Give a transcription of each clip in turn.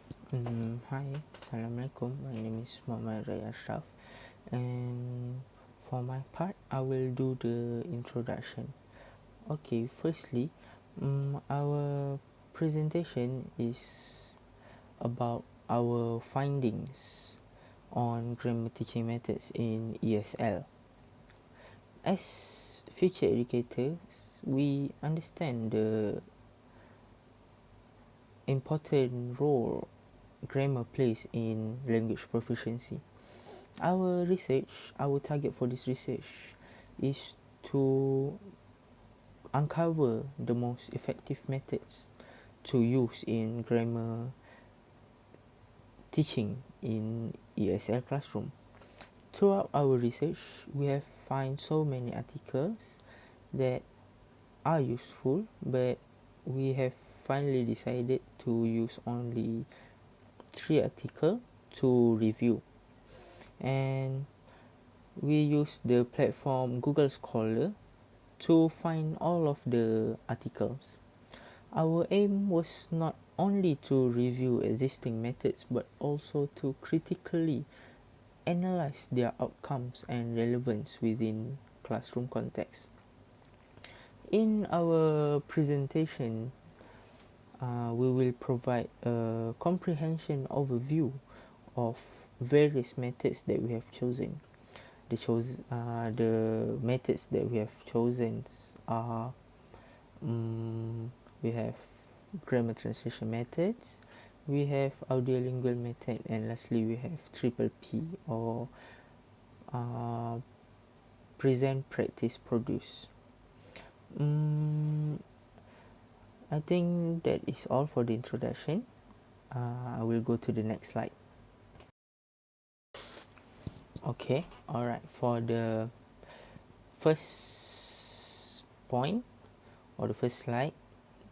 Hi, Assalamualaikum. My name is Muhammad Ashraf, and for my part, I will do the introduction. Okay, firstly, our presentation is about our findings on grammar teaching methods in ESL. As future educators, we understand the important role grammar plays in language proficiency. Our target for this research is to uncover the most effective methods to use in grammar teaching in ESL classroom. Throughout our research, we have found so many articles that are useful, but we have finally decided to use only 3 articles to review. And we use the platform Google Scholar to find all of the articles. Our aim was not only to review existing methods but also to critically analyze their outcomes and relevance within classroom context. In our presentation, we will provide a comprehension overview of various methods that we have chosen. The methods that we have chosen are we have grammar translation methods, we have audiolingual method, and lastly we have triple P or present, practice, produce. I think that is all for the introduction. I will go to the next slide. Okay, alright, for the first point or the first slide,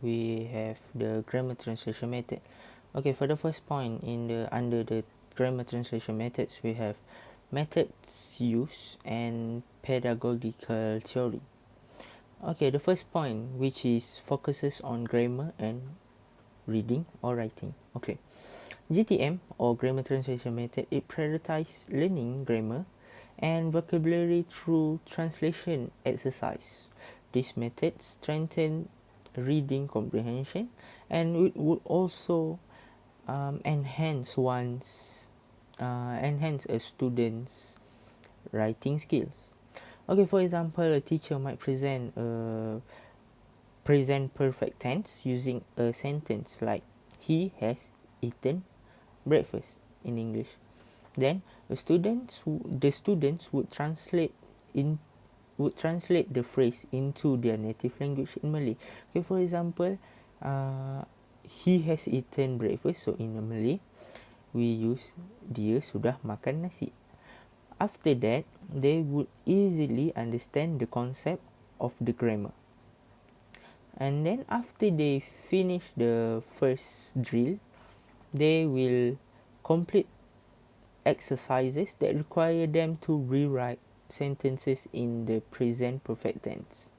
we have the grammar translation method. Okay, for the first point under the grammar translation methods, we have methods use and pedagogical theory. Okay, the first point, which is focuses on grammar and reading or writing. Okay, GTM or grammar translation method, it prioritizes learning grammar and vocabulary through translation exercise. This method strengthens reading comprehension and it would also enhance a student's writing skills. Okay, for example, a teacher might present a present perfect tense using a sentence like he has eaten breakfast in English. Then the students would translate the phrase into their native language in Malay. Okay, for example, he has eaten breakfast. So in Malay, we use dia sudah makan nasi. After that, they would easily understand the concept of the grammar. And then after they finish the first drill, they will complete exercises that require them to rewrite sentences in the present perfect tense.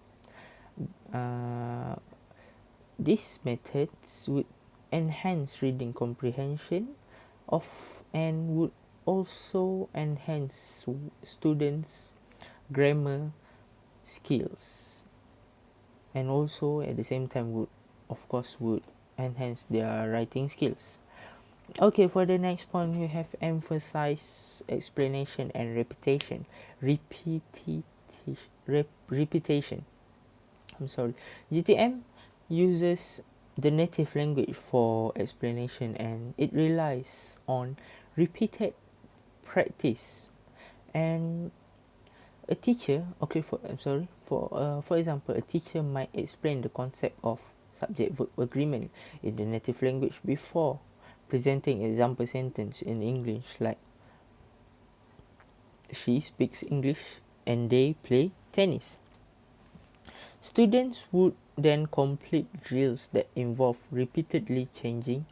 These methods would enhance reading comprehension and would also enhance students' grammar skills, and also at the same time would enhance their writing skills. Okay, for the next point, we have emphasize explanation and repetition. Repetition. I'm sorry. GTM uses the native language for explanation and it relies on repeated practice. And a teacher, for example, a teacher might explain the concept of subject-verb agreement in the native language before presenting example sentence in English, like she speaks English and they play tennis. Students would then complete drills that involve repeatedly changing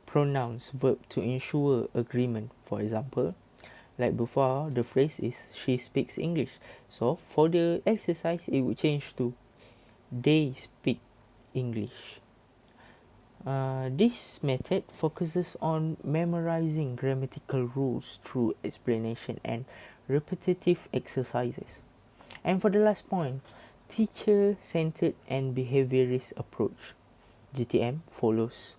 pronouns verb to ensure agreement. For example, like before, the phrase is she speaks English. So for the exercise, it would change to they speak English. This method focuses on memorizing grammatical rules through explanation and repetitive exercises. And for the last point, teacher-centered and behaviorist approach. GTM follows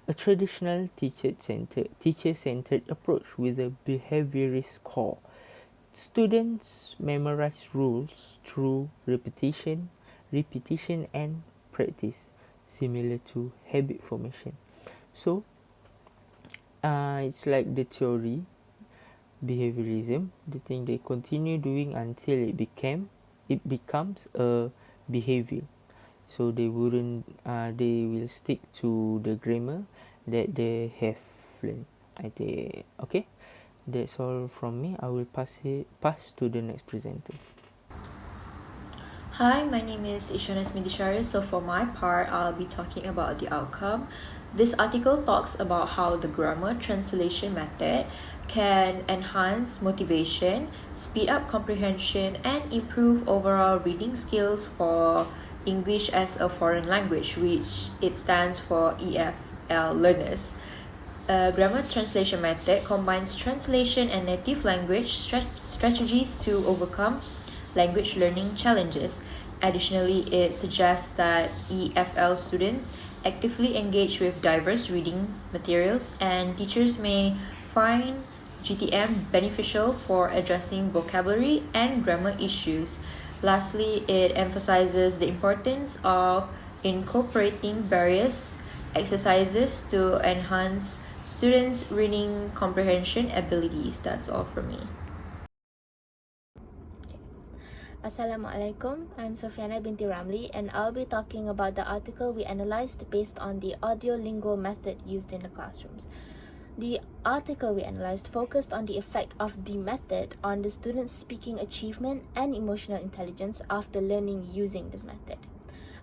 a traditional teacher-centered approach with a behaviorist core. Students memorize rules through repetition, and practice, similar to habit formation. So, it's like the theory, behaviorism, the thing they continue doing until it becomes a behavior. So they will stick to the grammar that they have learned. Okay, that's all from me. I will pass to the next presenter. Hi, my name is EISHANAZ. So for my part, I'll be talking about the outcome. This article talks about how the grammar translation method can enhance motivation, speed up comprehension, and improve overall reading skills for English as a foreign language, which it stands for EFL learners. Grammar translation method combines translation and native language strategies to overcome language learning challenges. Additionally, it suggests that EFL students actively engage with diverse reading materials, and teachers may find GTM beneficial for addressing vocabulary and grammar issues. Lastly, it emphasizes the importance of incorporating various exercises to enhance students' reading comprehension abilities. That's all from me. Assalamualaikum, I'm Sofiana binti Ramli, and I'll be talking about the article we analyzed based on the audiolingual method used in the classrooms. The article we analyzed focused on the effect of the method on the students' speaking achievement and emotional intelligence after learning using this method.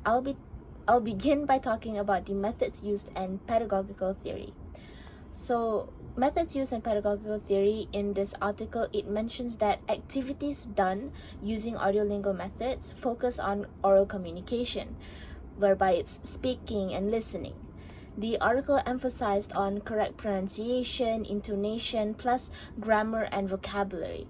I'll begin by talking about the methods used and pedagogical theory. So, methods used in pedagogical theory in this article, it mentions that activities done using audiolingual methods focus on oral communication, whereby it's speaking and listening. The article emphasized on correct pronunciation, intonation, plus grammar and vocabulary.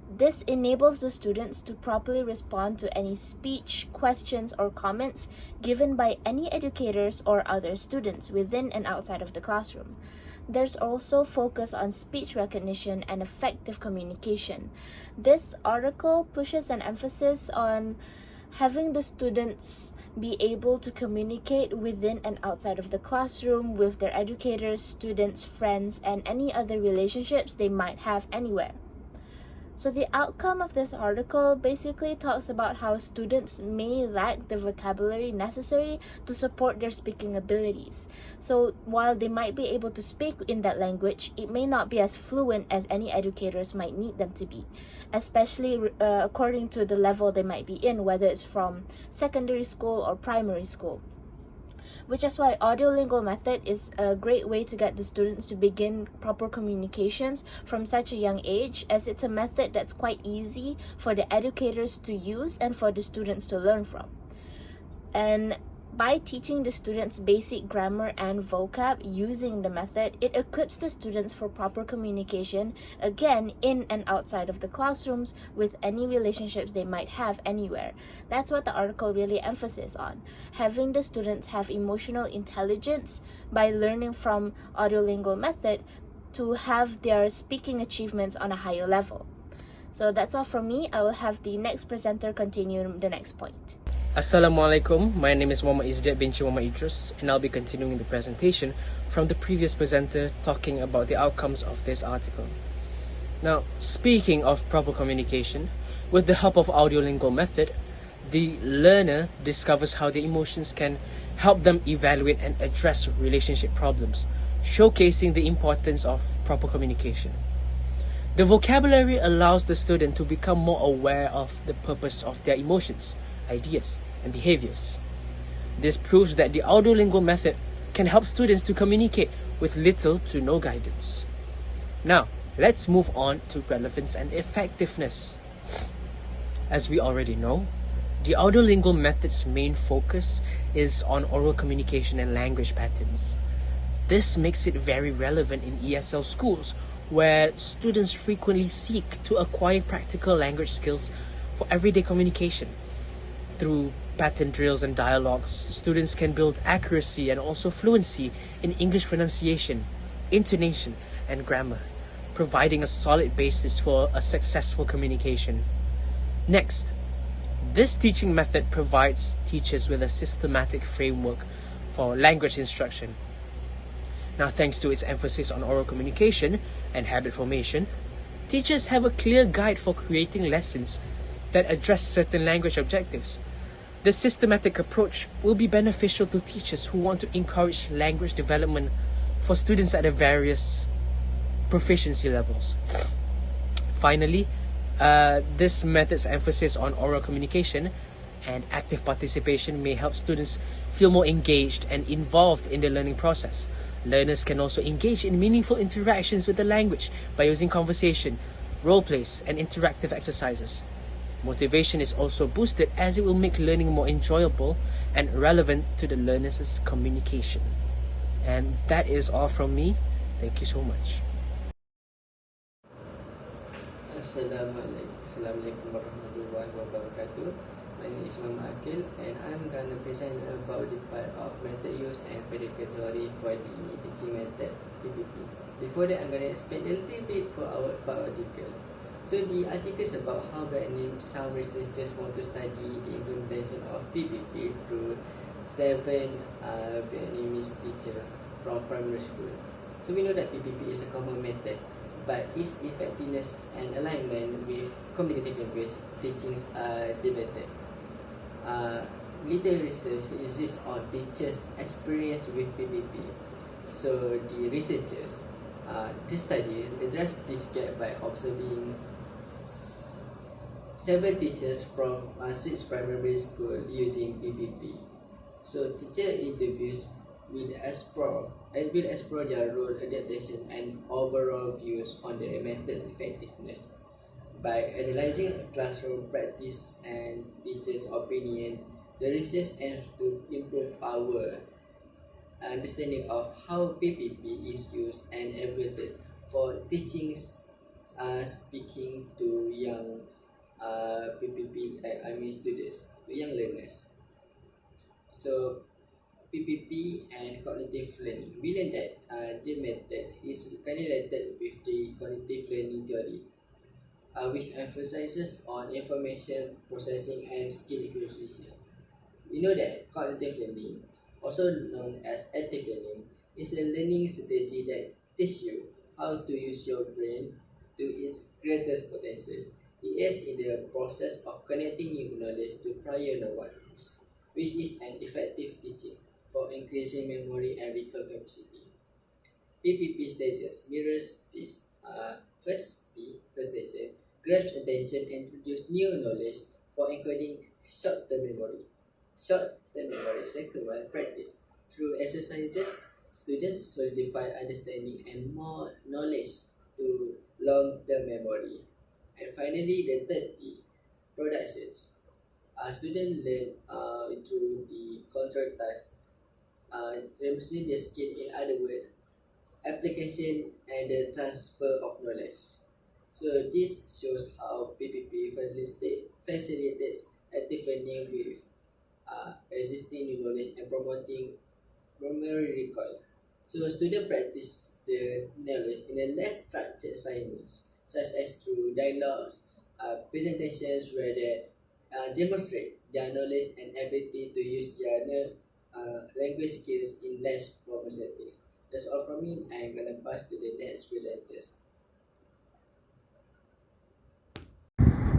This enables the students to properly respond to any speech, questions, or comments given by any educators or other students within and outside of the classroom. There's also focus on speech recognition and effective communication. This article pushes an emphasis on having the students be able to communicate within and outside of the classroom with their educators, students, friends, and any other relationships they might have anywhere. So the outcome of this article basically talks about how students may lack the vocabulary necessary to support their speaking abilities. So while they might be able to speak in that language, it may not be as fluent as any educators might need them to be, especially according to the level they might be in, whether it's from secondary school or primary school. Which is why audiolingual method is a great way to get the students to begin proper communications from such a young age, as it's a method that's quite easy for the educators to use and for the students to learn from. And by teaching the students basic grammar and vocab using the method, it equips the students for proper communication, again, in and outside of the classrooms with any relationships they might have anywhere. That's what the article really emphasizes on, having the students have emotional intelligence by learning from audiolingual method to have their speaking achievements on a higher level. So that's all from me. I will have the next presenter continue the next point. Assalamualaikum, my name is MOHAMAD binti IDRUS, and I'll be continuing the presentation from the previous presenter talking about the outcomes of this article. Now, speaking of proper communication, with the help of audiolingual method, the learner discovers how their emotions can help them evaluate and address relationship problems, showcasing the importance of proper communication. The vocabulary allows the student to become more aware of the purpose of their emotions, ideas, and behaviors. This proves that the audiolingual method can help students to communicate with little to no guidance. Now, let's move on to relevance and effectiveness. As we already know, The audiolingual method's main focus is on oral communication and language patterns. This makes it very relevant in ESL schools, where students frequently seek to acquire practical language skills for everyday communication. Through pattern drills and dialogues, students can build accuracy and also fluency in English pronunciation, intonation, and grammar, providing a solid basis for a successful communication. Next, this teaching method provides teachers with a systematic framework for language instruction. Now, thanks to its emphasis on oral communication and habit formation, teachers have a clear guide for creating lessons that address certain language objectives. This systematic approach will be beneficial to teachers who want to encourage language development for students at the various proficiency levels. Finally, this method's emphasis on oral communication and active participation may help students feel more engaged and involved in the learning process. Learners can also engage in meaningful interactions with the language by using conversation, role plays, and interactive exercises. Motivation is also boosted as it will make learning more enjoyable and relevant to the learners' communication. And that is all from me. Thank you so much. Assalamualaikum warahmatullahi wabarakatuh. My name is AQIL and I'm going to present about the part of method use and practical theory for the teaching method PPP. Before that, I'm going to explain a little bit for our article. So the article is about how some researchers want to study the implementation of PPP through 7 Vietnamese teachers from primary school. So we know that PPP is a common method, but its effectiveness and alignment with communicative language teachings are debated. Little research exists on teachers' experience with PPP. So the researchers this study addressed this gap by observing 7 teachers from 6 primary school using PPP. So teacher interviews will explore their role, adaptation, and overall views on the method's effectiveness. By analyzing classroom practice and teachers' opinion, the research aims to improve our understanding of how PPP is used and evaluated for teaching, speaking to young students, to young learners. So PPP and cognitive learning. We learned that the method is correlated with the cognitive learning theory, which emphasizes on information processing and skill acquisition. We know that cognitive learning, also known as active learning, is a learning strategy that teaches you how to use your brain to its greatest potential. It aids in the process of connecting new knowledge to prior knowledge, which is an effective teaching for increasing memory and recall capacity. PPP stages mirrors this. First stage, grasp attention and introduce new knowledge for encoding short-term memory. Second one, practice. Through exercises, students solidify understanding and more knowledge to long-term memory. And finally, the third P, productions. Students learn through the control task, demonstrate their skill, in other words, application and the transfer of knowledge. So this shows how PPP facilitates active learning with existing new knowledge and promoting memory recall. So students practice the knowledge in a less structured assignments, such as through dialogues, presentations where they demonstrate their knowledge and ability to use their language skills in less formal settings. That's all from me. I'm gonna pass to the next presenters.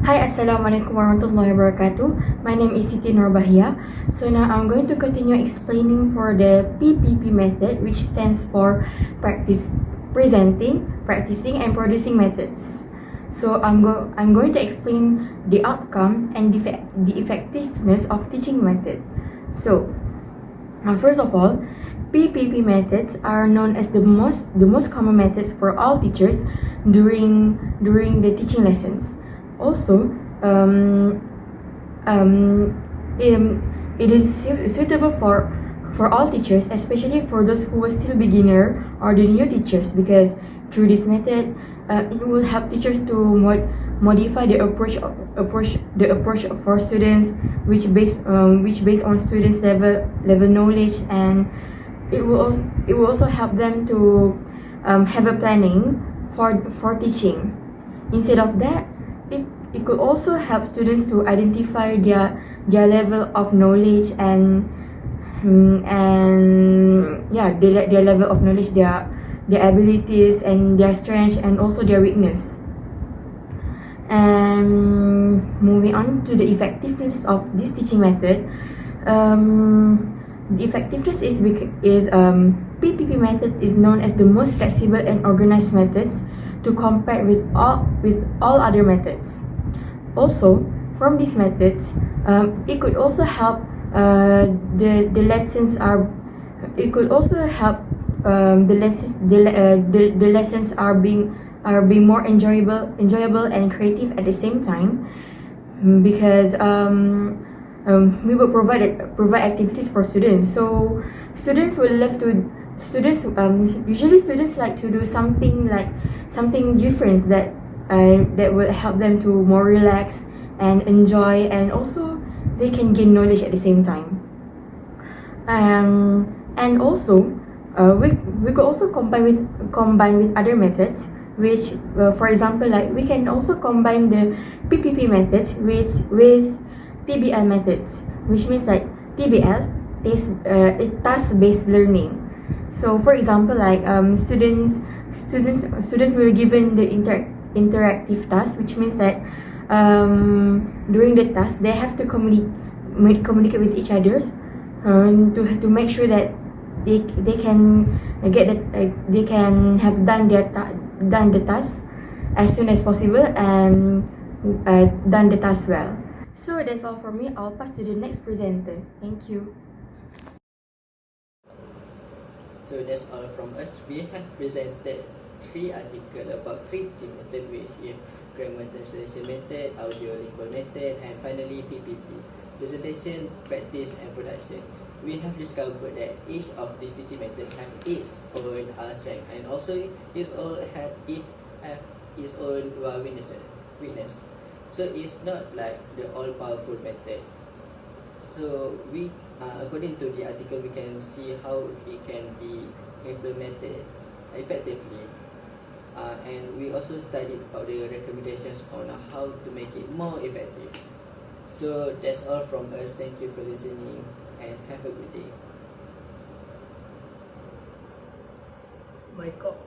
Hi, Assalamualaikum warahmatullahi wabarakatuh. My name is Siti NURBAHIYAH. So now I'm going to continue explaining for the PPP method, which stands for practice, presenting, practicing, and producing methods. So I'm going to explain the outcome and the effectiveness of teaching method. So first of all, PPP methods are known as the most common methods for all teachers during the teaching lessons. Also, it is suitable for all teachers, especially for those who are still beginner or the new teachers, because through this method, it will help teachers to modify the approach for students, which based on students' level knowledge, and it will also help them to have a planning for teaching. Instead of that, it could also help students to identify their level of knowledge and their level of knowledge, their abilities and their strengths and also their weakness. And moving on to the effectiveness of this teaching method, the effectiveness is PPP method is known as the most flexible and organized methods to compare with all other methods. Also, from these methods, it could also help the lessons are. It could also help the lessons are being more enjoyable and creative at the same time, because we will provide activities for students. So students will love to usually students like to do something different that will help them to more relax and enjoy, and also they can gain knowledge at the same time. And also we could also combine with other methods, which for example, like we can also combine the PPP methods with TBL methods, which means like TBL is task-based learning. So for example, like students will given the interactive task, which means that during the task they have to communicate with each other to make sure that they can they can have done the task as soon as possible and done the task well. So that's all from me. I'll pass to the next presenter. Thank you. So that's all from us. We have presented 3 articles about 3 teaching methods, which is grammar translation method, audio lingual method, and finally PPP, presentation, practice, and production. We have discovered that each of these teaching methods have its own strength, and also it have its own weakness. So it's not like the all-powerful method. So we, according to the article, we can see how it can be implemented effectively, and we also studied about the recommendations on how to make it more effective. So that's all from us. Thank you for listening and have a good day. My God.